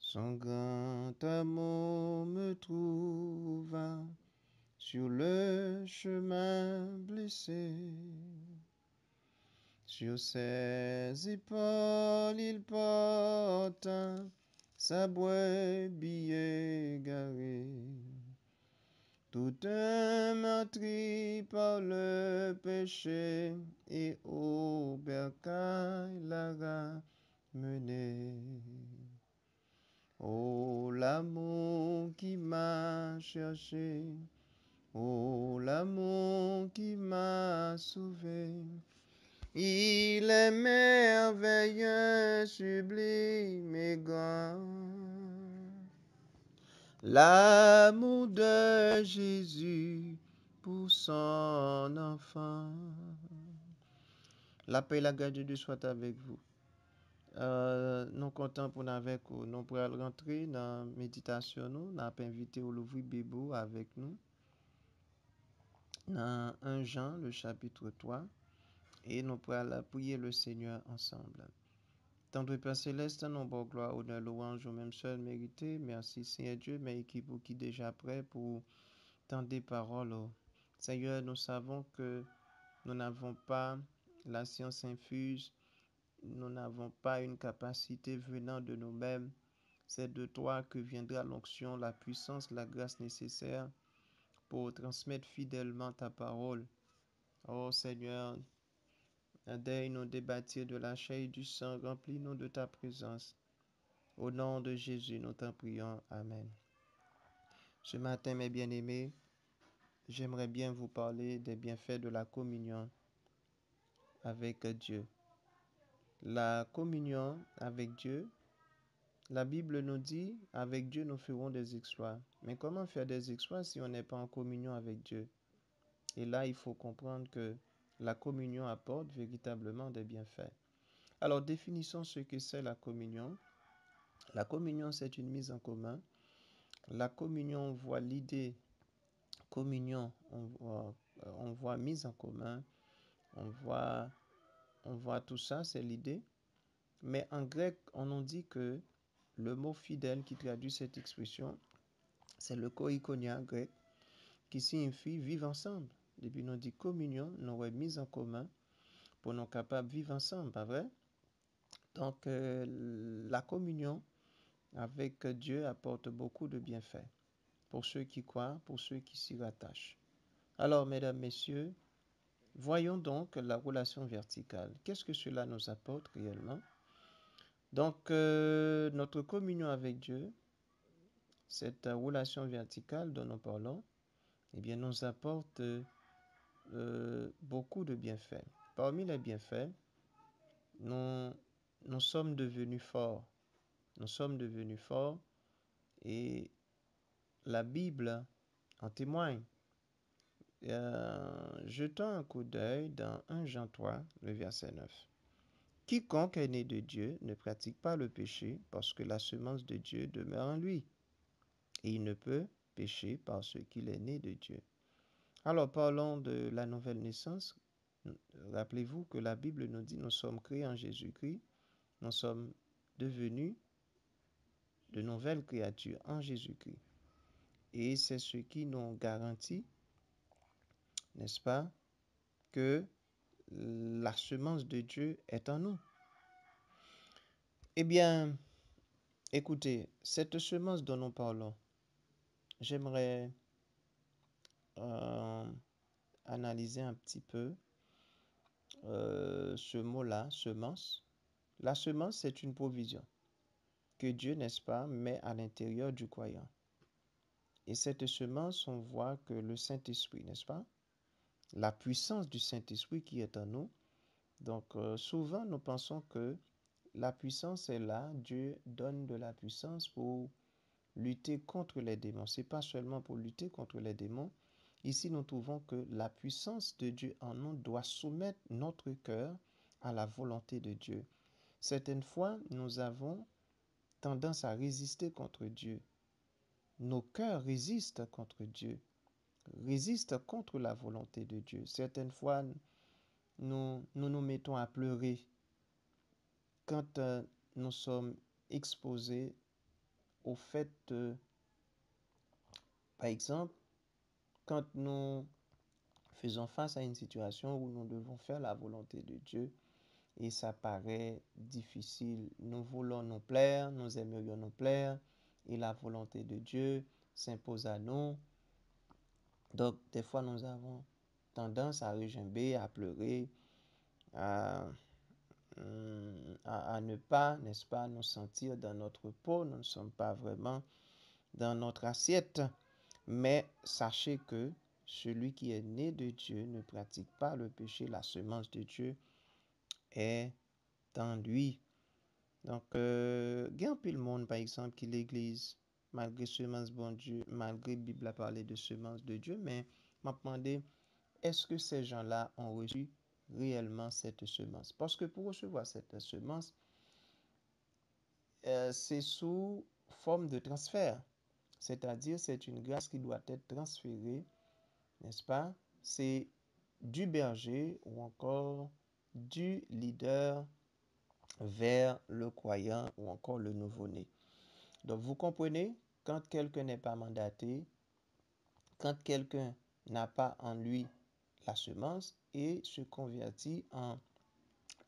Son grand amour me trouva sur le chemin blessé. Sur ses épaules il porta sa brebis égarée. Tout un meurtri par le péché et au bercail l'a ramené. Oh, l'amour qui m'a cherché, oh, l'amour qui m'a sauvé. Il est merveilleux, sublime et grand. L'amour de Jésus pour son enfant. La paix et la grâce de Dieu soit avec vous. Nous comptons pour nous avec vous. Nous pourrons rentrer dans la méditation. Nous avons invité au l'ouvrir Bébou avec nous. Dans 1 Jean, le chapitre 3. Et nous pourrons prier le Seigneur ensemble. Tendre Père Céleste, nous bon gloire, honneur, louange au même seul mérité. Merci Seigneur Dieu, mais équipe qui déjà prêt pour tendre des paroles. Seigneur, nous savons que nous n'avons pas la science infuse, nous n'avons pas une capacité venant de nous-mêmes. C'est de toi que viendra l'onction, la puissance, la grâce nécessaire pour transmettre fidèlement ta parole. Oh Seigneur, aide-nous débattir de la chair et du sang, remplis-nous de ta présence. Au nom de Jésus, nous t'en prions. Amen. Ce matin, mes bien-aimés, j'aimerais bien vous parler des bienfaits de la communion avec Dieu. La communion avec Dieu, la Bible nous dit, avec Dieu nous ferons des exploits. Mais comment faire des exploits si on n'est pas en communion avec Dieu? Et là, il faut comprendre que la communion apporte véritablement des bienfaits. Alors, définissons ce que c'est la communion. La communion, c'est une mise en commun. La communion, on voit l'idée. Communion, on voit mise en commun. On voit tout ça, c'est l'idée. Mais en grec, on nous dit que le mot fidèle qui traduit cette expression, c'est le koikonia grec, qui signifie vivre ensemble. Depuis nous dit communion, nous avons mise en commun pour nous capables de vivre ensemble, pas vrai? Donc, la communion avec Dieu apporte beaucoup de bienfaits pour ceux qui croient, pour ceux qui s'y rattachent. Alors, mesdames, messieurs, voyons donc la relation verticale. Qu'est-ce que cela nous apporte réellement? Donc, notre communion avec Dieu, cette relation verticale dont nous parlons, eh bien, nous apporte beaucoup de bienfaits. Parmi les bienfaits, nous sommes devenus forts. Nous sommes devenus forts et la Bible en témoigne. Jetons un coup d'œil dans 1 Jean 3, le verset 9. Quiconque est né de Dieu ne pratique pas le péché parce que la semence de Dieu demeure en lui. Et il ne peut pécher parce qu'il est né de Dieu. Alors parlons de la nouvelle naissance. Rappelez-vous que la Bible nous dit nous sommes créés en Jésus-Christ. Nous sommes devenus de nouvelles créatures en Jésus-Christ. Et c'est ce qui nous garantit, n'est-ce pas, que la semence de Dieu est en nous. Eh bien, écoutez, cette semence dont nous parlons, j'aimerais analyser un petit peu ce mot-là, semence. La semence, c'est une provision que Dieu, n'est-ce pas, met à l'intérieur du croyant. Et cette semence, on voit que le Saint-Esprit, n'est-ce pas, la puissance du Saint-Esprit qui est en nous. Donc, souvent, nous pensons que la puissance est là. Dieu donne de la puissance pour lutter contre les démons. Ce n'est pas seulement pour lutter contre les démons. Ici, nous trouvons que la puissance de Dieu en nous doit soumettre notre cœur à la volonté de Dieu. Certaines fois, nous avons tendance à résister contre Dieu. Nos cœurs résistent contre Dieu, résistent contre la volonté de Dieu. Certaines fois, nous mettons à pleurer quand nous sommes exposés au fait, par exemple, quand nous faisons face à une situation où nous devons faire la volonté de Dieu et ça paraît difficile, nous voulons nous plaire, nous aimerions nous plaire et la volonté de Dieu s'impose à nous. Donc, des fois, nous avons tendance à regimber, à pleurer, à, à ne pas, n'est-ce pas, nous sentir dans notre peau. Nous ne sommes pas vraiment dans notre assiette. Mais sachez que celui qui est né de Dieu ne pratique pas le péché. La semence de Dieu est en lui. Donc, il y a un peu le monde, par exemple, qui l'Église, malgré semence bon Dieu, malgré la Bible a parlé de semence de Dieu, mais m'a demandé, est-ce que ces gens-là ont reçu réellement cette semence? Parce que pour recevoir cette semence, c'est sous forme de transfert. C'est-à-dire, c'est une grâce qui doit être transférée, n'est-ce pas? C'est du berger ou encore du leader vers le croyant ou encore le nouveau-né. Donc, vous comprenez, quand quelqu'un n'est pas mandaté, quand quelqu'un n'a pas en lui la semence et se convertit en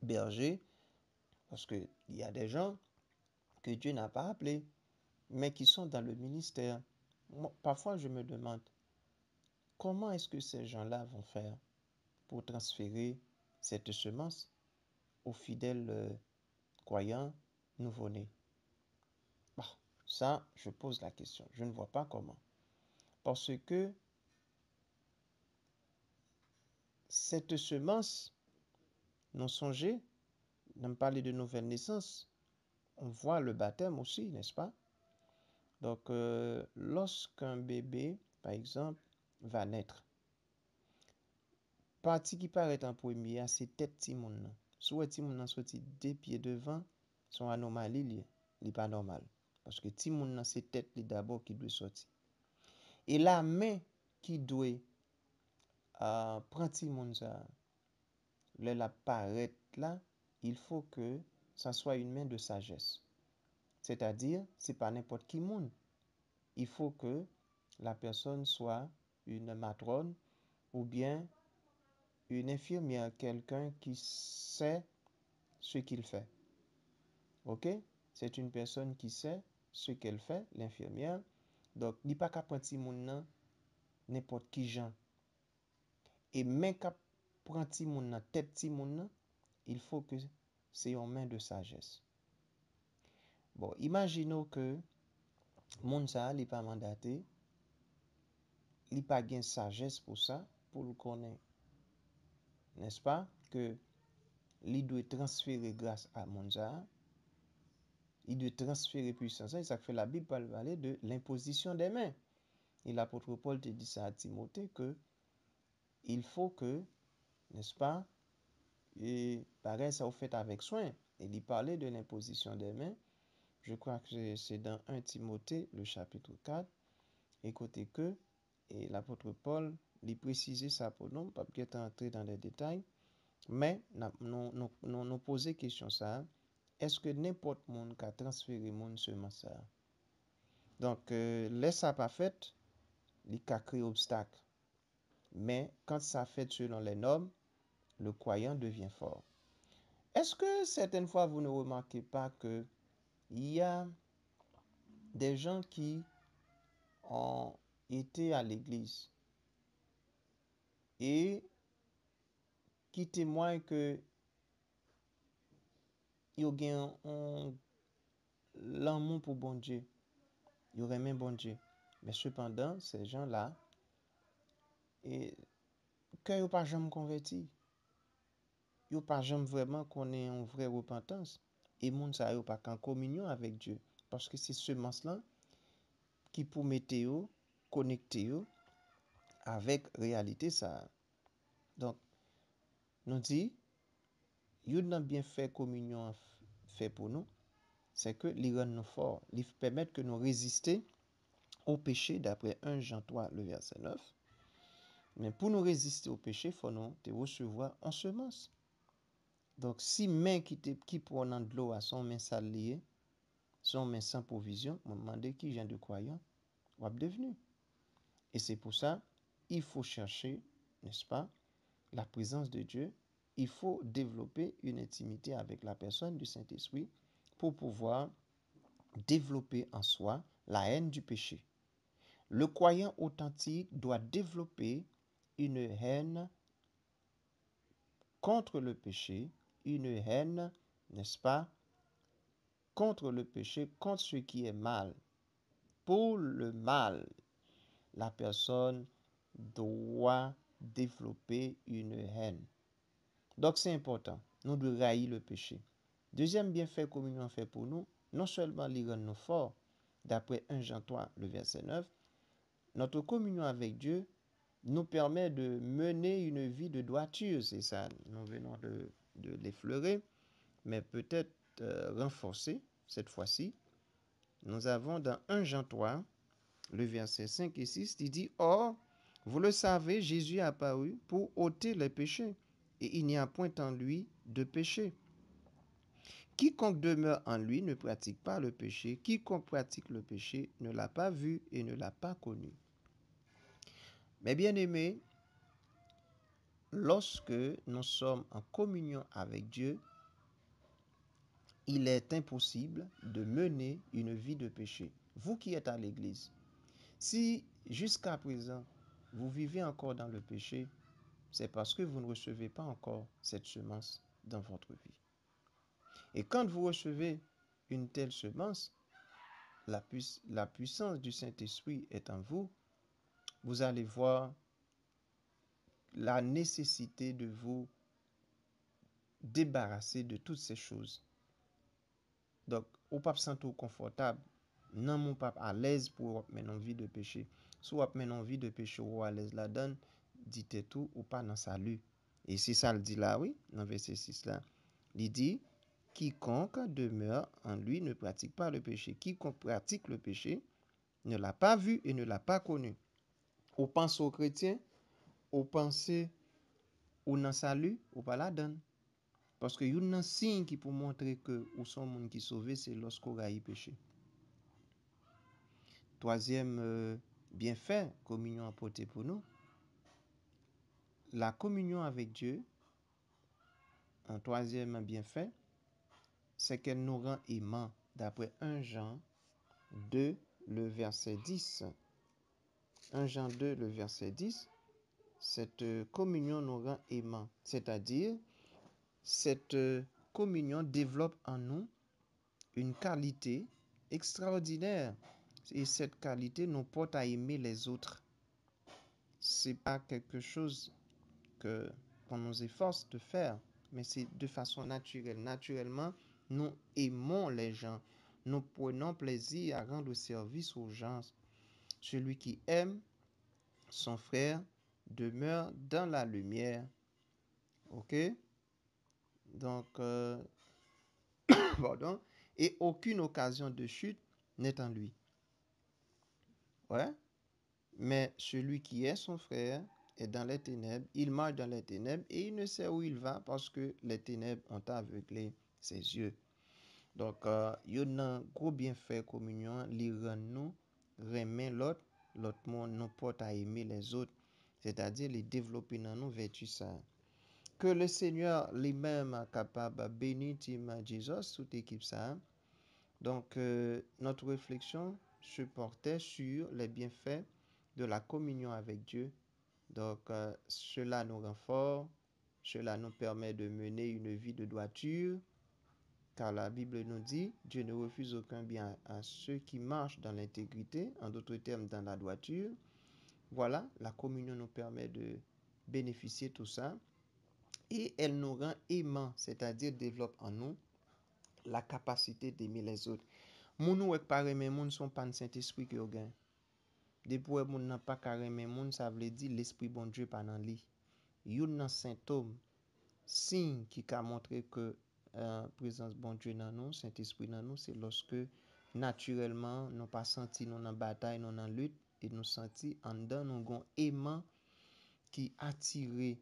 berger, parce qu'il y a des gens que Dieu n'a pas appelés, mais qui sont dans le ministère. Moi, parfois, je me demande, comment est-ce que ces gens-là vont faire pour transférer cette semence aux fidèles croyants nouveau-nés? Bah, ça, je pose la question. Je ne vois pas comment. Parce que cette semence, nous songez, nous parler de nouvelle naissance, on voit le baptême aussi, n'est-ce pas? Donc, lorsqu'un bébé, par exemple, va naître, partie qui paraît en premier, c'est tête timoun. Soit timoun sorti deux pieds devant, son anomalie, n'est pas normal. Parce que timoun c'est tête d'abord qui doit sortir. Et la main qui doit prendre timoun ça, la paraît là, il faut que ça soit une main de sagesse. C'est-à-dire, c'est pas n'importe qui monde. Il faut que la personne soit une matrone ou bien une infirmière, quelqu'un qui sait ce qu'il fait. OK? C'est une personne qui sait ce qu'elle fait, l'infirmière. Donc, il n'y a pas qu'à prendre moun n'importe qui gens. Et même qu'à prendre moun tête ti moun, il faut que c'est une main de sagesse. Bon, imaginons que moun sa n'est pas mandaté, il pas gain sagesse pour ça, pour le connaître. N'est-ce pas? Que il doit transférer grâce à moun sa, il doit transférer puissance. Ça fait la Bible parler de l'imposition des mains. Et l'apôtre Paul te dit ça à Timothée que il faut que, n'est-ce pas, et pareil, ça vous fait avec soin. Et il parlait de l'imposition des mains. Je crois que c'est dans 1 Timothée, le chapitre 4. Écoutez que, et l'apôtre Paul, il précisait ça pour nous, pas peut-être entrer dans les détails, mais nous poser question ça. Est-ce que n'importe monde qui a transféré mon semence ça? Donc, laisse ça pas fait, il a créé obstacle. Mais quand ça fait selon les normes, le croyant devient fort. Est-ce que certaines fois vous ne remarquez pas que il y a des gens qui ont été à l'église et qui témoignent que ils ont l'amour pour bon Dieu, ils aiment bon Dieu. Mais cependant, ces gens-là, et que pas jamais converti, ils pas jamais vraiment connaît une vraie repentance et moun sa yo pas en communion avec Dieu parce que c'est semence là qui pour mettre connecter avec réalité ça. Donc nous dit yon nan bien fait communion fait pour nous, c'est que il rend nous forts, il permet que nous résister au péché d'après 1 Jean 3 le verset 9. Mais pour nous résister au péché, il faut nous te recevoir en semence. Donc si main qui prend de l'eau à son main sale lié, son mais sans provision, me demander qui genre de croyant ou a devenu. Et c'est pour ça, il faut chercher, n'est-ce pas, la présence de Dieu. Il faut développer une intimité avec la personne du Saint-Esprit pour pouvoir développer en soi la haine du péché. Le croyant authentique doit développer une haine contre le péché, une haine, n'est-ce pas, contre le péché, contre ce qui est mal. Pour le mal, la personne doit développer une haine. Donc c'est important, nous devons haïr le péché. Deuxième bienfait que communion fait pour nous, non seulement il rend nous forts, d'après 1 Jean 3, le verset 9, notre communion avec Dieu nous permet de mener une vie de droiture, c'est ça, nous venons de l'effleurer, mais peut-être renforcer cette fois-ci. Nous avons dans 1 Jean 3, le verset 5 et 6, il dit, « Or, vous le savez, Jésus est apparu pour ôter les péchés, et il n'y a point en lui de péché. Quiconque demeure en lui ne pratique pas le péché. Quiconque pratique le péché ne l'a pas vu et ne l'a pas connu. » Mais bien aimés, lorsque nous sommes en communion avec Dieu, il est impossible de mener une vie de péché. Vous qui êtes à l'église, si jusqu'à présent vous vivez encore dans le péché, c'est parce que vous ne recevez pas encore cette semence dans votre vie. Et quand vous recevez une telle semence, la puissance du Saint-Esprit est en vous, vous allez voir la nécessité de vous débarrasser de toutes ces choses. Donc, ou pas sentir confortable, non mon pas à l'aise pour mener une vie de péché. Soit mener une vie de péché ou à l'aise la donne, dites tout ou pas dans salut. Et c'est ça le dit là, oui, dans verset 6 là. Il dit, quiconque demeure en lui ne pratique pas le péché. Quiconque pratique le péché ne l'a pas vu et ne l'a pas connu. Ou pense aux chrétiens, ou pense ou dans salut, ou pas la donne. Parce que y a un signe qui pour montrer que ou son monde qui sauvé, c'est lorsqu'on a eu péché. Troisième bienfait, communion apportée pour nous. La communion avec Dieu, un troisième bienfait, c'est qu'elle nous rend aimants, d'après 1 Jean 2, le verset 10. 1 Jean 2, le verset 10, cette communion nous rend aimants, c'est-à-dire cette communion développe en nous une qualité extraordinaire et cette qualité nous porte à aimer les autres. C'est pas quelque chose qu'on nous efforce de faire, mais c'est de façon naturelle. Naturellement, nous aimons les gens. Nous prenons plaisir à rendre service aux gens. Celui qui aime son frère demeure dans la lumière. Ok? Donc, pardon. Et aucune occasion de chute n'est en lui. Ouais? Mais celui qui est son frère est dans les ténèbres, il marche dans les ténèbres et il ne sait où il va parce que les ténèbres ont aveuglé ses yeux. Donc, il y a un gros bienfait communion, il rend nous remet l'autre monde nous porte à aimer les autres, c'est-à-dire les développer dans nos vertus ça. Que le Seigneur lui-même est capable de bénir Team Jesus, toute équipe ça. Donc, notre réflexion se portait sur les bienfaits de la communion avec Dieu. Donc, cela nous rend forts, cela nous permet de mener une vie de droiture, car la Bible nous dit, Dieu ne refuse aucun bien à ceux qui marchent dans l'intégrité, en d'autres termes, dans la droiture. Voilà, la communion nous permet de bénéficier de tout ça. Et elle nous rend aimants, c'est-à-dire développe en nous la capacité d'aimer les autres. Moun ou ek pa reme moun son pas Saint-Esprit que vous gagne. Depuis moun n'a pas carrément moun, ça veut dire l'esprit bon Dieu pas dans lui. Yon nan symptôme, signe qui a montré que présence bon Dieu dans nous, Saint-Esprit dans nous, c'est lorsque naturellement nous pas senti nous en bataille, nous en lutte et nous senti en dedans nous gon aimant qui attire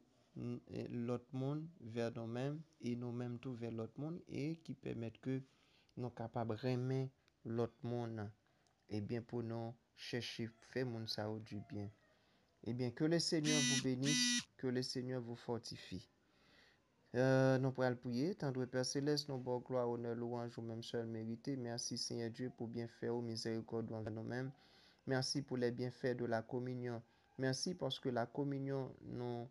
l'autre monde vers nous-mêmes et nous-mêmes tout vers l'autre monde et qui permettent que nous capables d'aimer l'autre monde, eh bien, pour nous chercher, faire moun sa ou du bien. Eh bien, que le Seigneur vous bénisse, que le Seigneur vous fortifie. Nous pourrons prier, tendre Père Céleste, nous bon gloire, honneur, louange, ou même seul mérité. Merci Seigneur Dieu pour bien faire au miséricorde envers nous-mêmes. Merci pour les bienfaits de la communion. Merci parce que la communion nous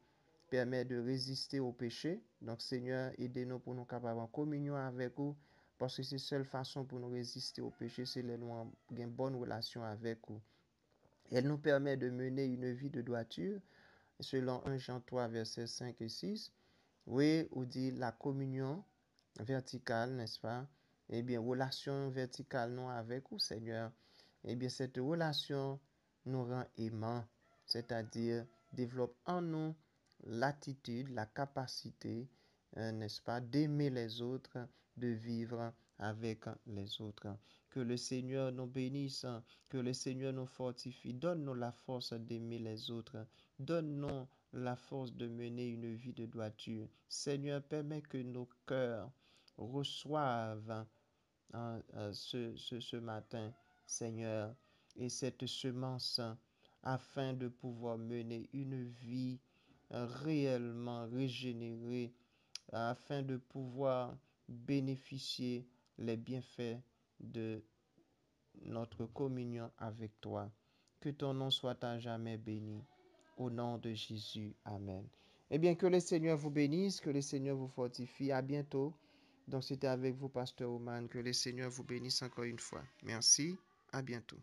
permet de résister au péché. Donc Seigneur, aidez-nous pour nous capables en communion avec vous, parce que c'est la seule façon pour nous résister au péché, c'est de nous avoir une bonne relation avec vous. Elle nous permet de mener une vie de droiture, selon 1 Jean 3, versets 5 et 6. Oui, on dit la communion verticale, n'est-ce pas? Eh bien, relation verticale, non, avec vous, Seigneur. Eh bien, cette relation nous rend aimants, c'est-à-dire développe en nous l'attitude, la capacité, n'est-ce pas, d'aimer les autres, de vivre avec les autres. Que le Seigneur nous bénisse, que le Seigneur nous fortifie, donne-nous la force d'aimer les autres, donne-nous la force de mener une vie de droiture. Seigneur, permets que nos cœurs reçoivent ce matin, Seigneur, et cette semence afin de pouvoir mener une vie réellement régénérée, afin de pouvoir bénéficier les bienfaits de notre communion avec toi. Que ton nom soit à jamais béni. Au nom de Jésus. Amen. Eh bien, que le Seigneur vous bénisse, que le Seigneur vous fortifie. À bientôt. Donc, c'était avec vous, Pasteur Oman. Que le Seigneur vous bénisse encore une fois. Merci. À bientôt.